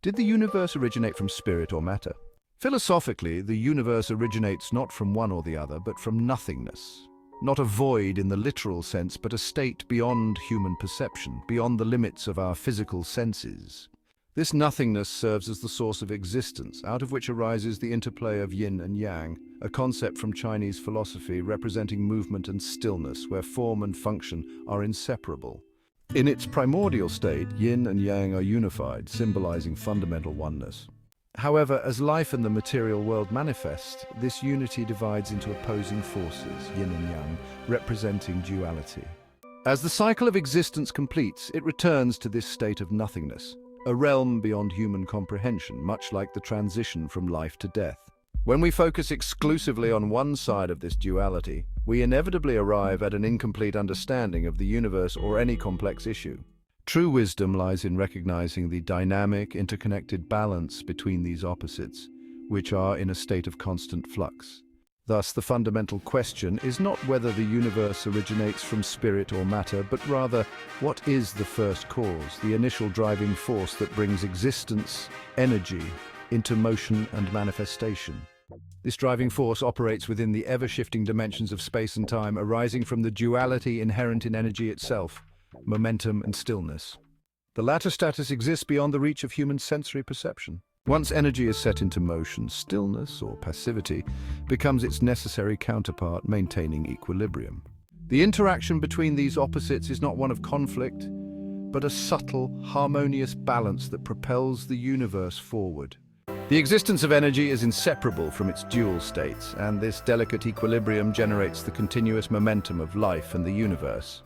Did the universe originate from spirit or matter? Philosophically, the universe originates not from one or the other, but from nothingness. Not a void in the literal sense, but a state beyond human perception, beyond the limits of our physical senses. This nothingness serves as the source of existence, out of which arises the interplay of yin and yang, a concept from Chinese philosophy representing movement and stillness, where form and function are inseparable. In its primordial state, yin and yang are unified, symbolizing fundamental oneness. However, as life and the material world manifest, this unity divides into opposing forces, yin and yang, representing duality. As the cycle of existence completes, it returns to this state of nothingness, a realm beyond human comprehension, much like the transition from life to death. When we focus exclusively on one side of this duality, we inevitably arrive at an incomplete understanding of the universe or any complex issue. True wisdom lies in recognizing the dynamic, interconnected balance between these opposites, which are in a state of constant flux. Thus, the fundamental question is not whether the universe originates from spirit or matter, but rather, what is the first cause, the initial driving force that brings existence, energy, into motion and manifestation? This driving force operates within the ever-shifting dimensions of space and time, arising from the duality inherent in energy itself, momentum and stillness. The latter status exists beyond the reach of human sensory perception. Once energy is set into motion, stillness, or passivity, becomes its necessary counterpart, maintaining equilibrium. The interaction between these opposites is not one of conflict, but a subtle, harmonious balance that propels the universe forward. The existence of energy is inseparable from its dual states, and this delicate equilibrium generates the continuous momentum of life and the universe.